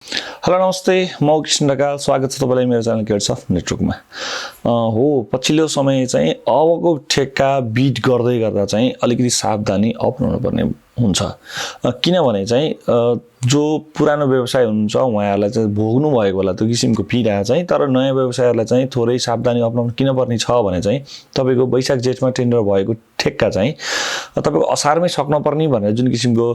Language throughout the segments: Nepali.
हेलो नमस्ते, म कृष्ण ढकाल। स्वागत छ तपाईँलाई मेरो च्यानल केयर्स अफ नेटवर्कमा। हो पछिल्लो समय चाहिँ अबको ठेक्का बिट गर्दै गर्दा चाहिँ अलिकति सावधानी अपनाउनु पर्ने हुन्छ। किनभने चाहिँ जो पुरानो व्यवसाय हुनुहुन्छ उहाँहरूलाई चाहिँ भोग्नु भएको होला त्यो किसिमको पीडा चाहिँ, तर नयाँ व्यवसायहरूलाई चाहिँ थोरै सावधानी अपनाउनु किन पर्ने छ भने चाहिँ तपाईँको वैशाख जेठमा टेन्डर भएको ठेक्का चाहिँ तपाईँको असारमै सक्न पर्ने भनेर जुन किसिमको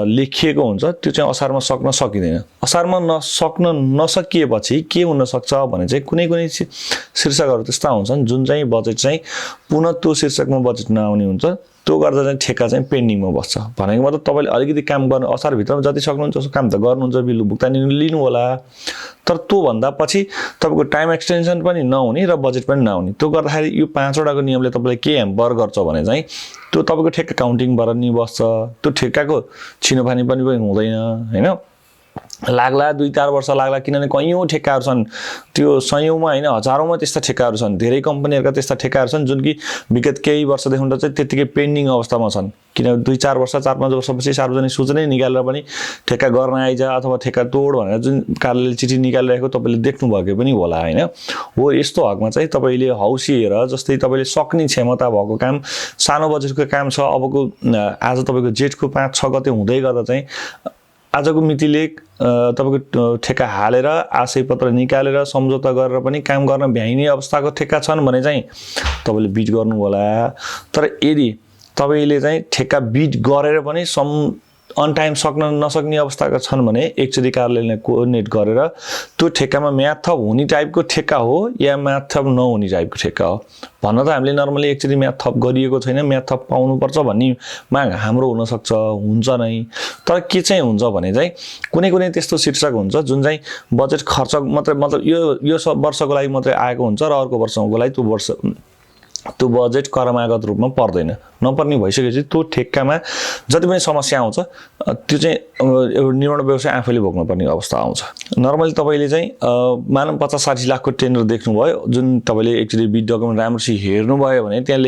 लेखिएको हुन्छ त्यो चाहिँ असारमा सक्न सकिँदैन। असारमा नसक्न नसकिएपछि के हुन सक्छ भने चाहिँ कुनै कुनै शीर्षकहरू त्यस्ता हुन्छन् जुन चाहिँ बजेट चाहिँ पुनः त्यो शीर्षकमा बजेट नआउने हुन्छ। त्यो गर्दा चाहिँ ठेक्का चाहिँ पेन्डिङमा बस्छ। भनेको मतलब तपाईँले अलिकति काम गर्नु असारभित्रमा जति सक्नुहुन्छ उसो काम त गर्नुहुन्छ, बिल भुक्तानी लिनु होला, तर त्योभन्दा पछि तपाईँको टाइम एक्सटेन्सन पनि नहुने र बजेट पनि नआउने। त्यो गर्दाखेरि यो 5वटाको नियमले तपाईँलाई के ह्याम्पर गर्छ भने चाहिँ त्यो तपाईँको ठेक्का काउन्टिङबाट नि बस्छ। त्यो ठेक्काको छिनोफानी पनि हुँदैन, होइन? लाग्ला 2-4 वर्ष लाग्ला, किनभने कैयौँ ठेक्काहरू छन्, त्यो सयौँमा होइन हजारौँमा त्यस्ता ठेक्काहरू छन्। धेरै कम्पनीहरूका त्यस्ता ठेक्काहरू छन् जुन कि विगत केही वर्षदेखि चाहिँ त्यत्तिकै पेन्डिङ अवस्थामा छन्। किनभने 2-4 वर्ष 4-5 वर्षपछि सार्वजनिक सूचना निकालेर पनि ठेक्का गर्न आइज अथवा ठेक्का तोड भनेर जुन कार्यालयले चिठी निकालिरहेको तपाईँले देख्नुभएको पनि होला, होइन? हो यस्तो हकमा चाहिँ तपाईँले हौसिएर, जस्तै तपाईँले सक्ने क्षमता भएको काम, सानो बजेटको काम छ अबको आज तपाईँको जेठको 5-6 गते हुँदै गर्दा चाहिँ आजको मितिले तपाईँको ठेक्का हालेर आशय पत्र निकालेर सम्झौता गरेर पनि काम गर्न भ्याइने अवस्थाको ठेक्का छन् भने चाहिँ तपाईँले बिट गर्नु होला। तर यदि तपाईँले चाहिँ ठेक्का बिट गरेर पनि अन टाइम सक्न नसक्ने अवस्थाका छन् भने एकचोटि कार्यालयले कोअर्डिनेट गरेर त्यो ठेक्कामा म्याद थप हुने टाइपको ठेक्का हो या म्याद थप नहुने टाइपको ठेक्का हो भन्न त हामीले नर्मली एकचोटि म्याद थप गरिएको छैन, म्याद थप पाउनुपर्छ भन्ने माग हाम्रो हुनसक्छ, हुन्छ नै। तर के चाहिँ हुन्छ भने चाहिँ कुनै कुनै त्यस्तो शीर्षक हुन्छ जुन चाहिँ बजेट खर्च मात्रै मतलब यो वर्षको लागि मात्रै आएको हुन्छ र अर्को वर्षको लागि त्यो बजेट क्रमागत रूपमा पर्दैन। नपर्ने भइसकेपछि त्यो ठेक्कामा जति पनि समस्या आउँछ त्यो चाहिँ एउटा निर्माण व्यवसाय आफैले भोग्नुपर्ने अवस्था आउँछ। नर्मली तपाईँले चाहिँ मानव 50-60 लाखको टेन्डर देख्नुभयो, जुन तपाईँले एकचोटि बिड डकुमेन्ट राम्रोसित हेर्नुभयो भने त्यहाँ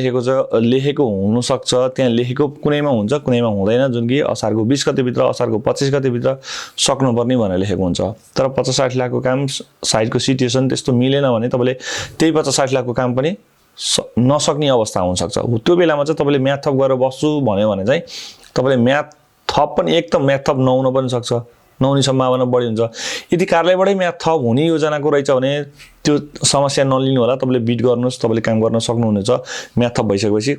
लेखेको हुनसक्छ, त्यहाँ लेखेको कुनैमा हुन्छ कुनैमा हुँदैन, जुन कि असारको 20 गतेभित्र असारको 25 गतेभित्र सक्नुपर्ने भनेर लेखेको हुन्छ। तर 50-60 लाखको काम साइडको सिचुएसन त्यस्तो मिलेन भने तपाईँले त्यही 50-60 लाखको काम पनि नसक्ने अवस्था हुनसक्छ। त्यो बेलामा चाहिँ तपाईँले म्याथ थप गरेर बस्छु भन्यो भने चाहिँ तपाईँले म्याथ थप पनि एकदम म्याथ थप नहुन पनि सक्छ, नहुने सम्भावना बढी हुन्छ। यदि कार्यालयबाटै म्याथ थप हुने योजनाको रहेछ भने त्यो समस्या नलिनु होला, तपाईँले बिट गर्नुहोस्, तपाईँले काम गर्न सक्नुहुनेछ। म्याथ थप भइसकेपछि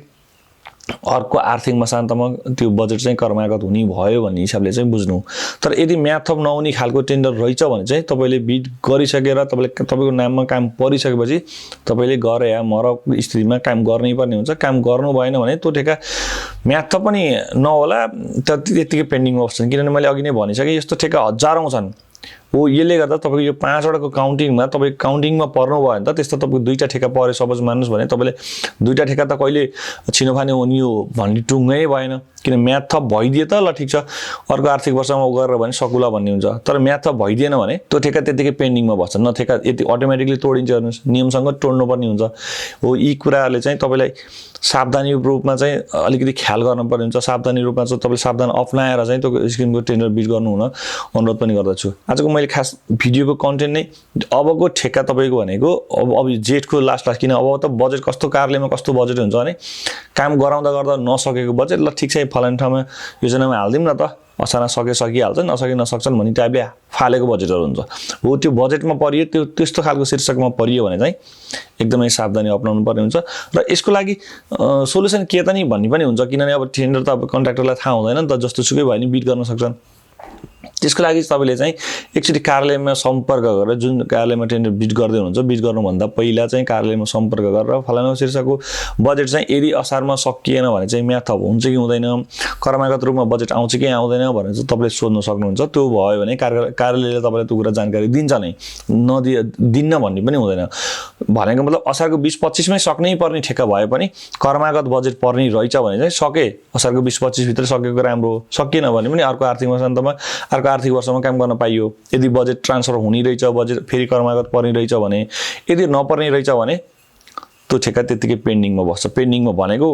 अर्को आर्थिक मसान्तमा त्यो बजेट चाहिँ क्रमागत हुने भयो भन्ने हिसाबले चाहिँ बुझ्नु। तर यदि म्याथ थप नहुने खालको टेन्डर रहेछ भने चाहिँ तपाईँले बिड गरिसकेर तपाईँको नाममा काम परिसकेपछि तपाईँले गएर या मर स्थितिमा काम गर्नै पर्ने हुन्छ। काम गर्नु भएन भने त्यो ठेक्का म्याथ थप पनि नहोला, त्यत्तिकै पेन्डिङमा बस्छन्। किनभने मैले अघि नै भनिसकेँ यस्तो ठेक्का हजारौँ छन्। हो यसले गर्दा तपाईँको यो 5वटाको काउन्टिङमा तपाईँ काउन्टिङमा पर्नु भयो भने त त्यस्तो तपाईँको 2टा ठेक्का पऱ्यो सपोज मान्नुहोस् भने तपाईँले 2टा ठेक्का त कहिले छिनोफानी हुने हो भन्ने टुङ्गै भएन। किन म्याथ थप भइदिए त ल ठिक छ, अर्को आर्थिक वर्षमा गरेर भने सकुला भन्ने हुन्छ। तर म्याथ थप भइदिएन भने त्यो ठेक्का त्यतिकै पेन्डिङमा बस्छ। न ठेक्का यति अटोमेटिकली तोडिन्छ, हेर्नुहोस् नियमसँग तोड्नुपर्ने हुन्छ। हो यी कुराहरूले चाहिँ तपाईँलाई सावधानी रूपमा चाहिँ अलिकति ख्याल गर्नुपर्ने हुन्छ। सावधानी रूपमा चाहिँ तपाईँले सावधान अप्नाएर चाहिँ त्यो स्किमको टेन्डर बिट गर्नु हुन अनुरोध पनि गर्दछु। आजको मैले खास भिडियोको कन्टेन्ट नै अबको ठेक्का तपाईँको भनेको अब जेठको लास्ट किन अब त बजेट कस्तो कार्यालयमा कस्तो बजेट हुन्छ भने काम गराउँदा गर्दा नसकेको बजेट ल ठिक छ फलाने ठाउँमा योजनामा हालिदिउँ न त, असाना सकिहाल्छ, नसक्छन् भन्ने टाइपले फालेको बजेटहरू हुन्छ। हो त्यो बजेटमा परियो, त्यो त्यस्तो खालको शीर्षकमा परियो भने चाहिँ एकदमै सावधानी अपनाउनु पर्ने हुन्छ। र यसको लागि सोल्युसन के त नि भन्ने पनि हुन्छ। किनभने अब टेन्डर त अब कन्ट्र्याक्टरलाई थाहा हुँदैन नि त, जस्तो सुकै भयो नि बिट गर्न सक्छन्। त्यसको लागि तपाईँले चाहिँ एकचोटि कार्यालयमा सम्पर्क गरेर, जुन कार्यालयमा टेन्डर बिट गर्दै हुनुहुन्छ बिट गर्नुभन्दा पहिला चाहिँ कार्यालयमा सम्पर्क गरेर फलाना शीर्षकको बजेट चाहिँ यदि असारमा सकिएन भने चाहिँ म्याथ थप हुन्छ कि हुँदैन, क्रमागत रूपमा बजेट आउँछ कि आउँदैन भनेर चाहिँ तपाईँले सोध्न सक्नुहुन्छ। त्यो भयो भने कार्यालयले तपाईँलाई त्यो कुरा जानकारी दिन्छ नै, दिन्न भन्ने पनि हुँदैन। भनेको मतलब असारको 20-25मै सक्नै पर्ने ठेक्का भए पनि क्रमागत बजेट पर्ने रहेछ भने चाहिँ सके असारको 20-25 भित्र सकेको राम्रो, सकिएन भने पनि अर्को आर्थिक मसान्तमा अर्को आर्थिक वर्षमा काम गर्न पाइयो। यदि बजेट ट्रान्सफर हुने रहेछ, बजेट फेरि क्रमागत पर्ने रहेछ भने, यदि नपर्ने रहेछ भने त्यो ठेक्का त्यतिकै पेन्डिङमा बस्छ। पेन्डिङमा भनेको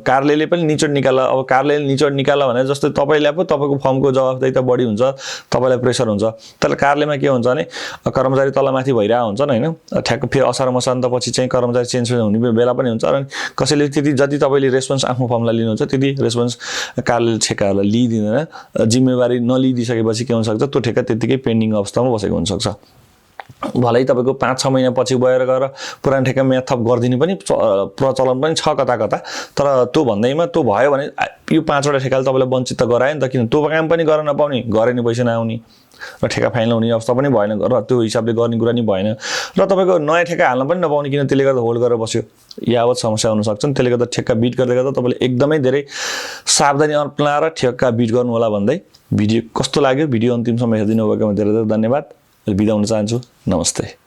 कार्यालयले पनि निचोड निकाल्ला। अब कार्यालयले निचोड निकाल्ला भने जस्तै तपाईँलाई पो तपाईँको फर्मको जवाफदेही त बढी हुन्छ, तपाईँलाई प्रेसर हुन्छ। तर कार्यालयमा के हुन्छ भने कर्मचारी तलमाथि भइरहेको हुन्छन् होइन, ठ्याक्क फेरि असार मसान्तपछि चाहिँ कर्मचारी चेन्ज हुने बेला पनि हुन्छ। र कसैले त्यति जति तपाईँले रेस्पोन्स आफ्नो फर्मलाई लिनुहुन्छ त्यति रेस्पोन्स कार्यालय ठेक्काहरूलाई लिइदिँदैन। जिम्मेवारी नलिइदिसकेपछि के हुनसक्छ, त्यो ठेक्का त्यतिकै पेन्डिङ अवस्थामा बसेको हुनसक्छ। भलै तपाईँको 5-6 महिनापछि गएर पुरानो ठेक्का म्याद थप गरिदिने पनि प्रचलन पनि छ कता कता। तर त्यो भन्दैमा त्यो भयो भने यो 5वटा ठेक्काले तपाईँलाई वञ्चित त गरायो नि त, किन त्यो काम पनि गर्न नपाउने, गरे नि पैसा नआउने र ठेक्का फाइनल हुने अवस्था पनि भएन र त्यो हिसाबले गर्ने कुरा नि भएन र तपाईँको नयाँ ठेक्का हाल्न पनि नपाउने, किन त्यसले गर्दा होल्ड गरेर बस्यो। यावत समस्या हुन सक्छन्। त्यसले गर्दा ठेक्का बिट गर्दै गर्दा तपाईँले एकदमै धेरै सावधानी अपनाएर ठेक्का बिट गर्नु होला भन्दै भिडियो कस्तो लाग्यो, भिडियो अन्तिमसम्म हेरिदिनु भएकोमा धेरै धेरै धन्यवाद। बिदा हुन चाहन्छु। नमस्ते।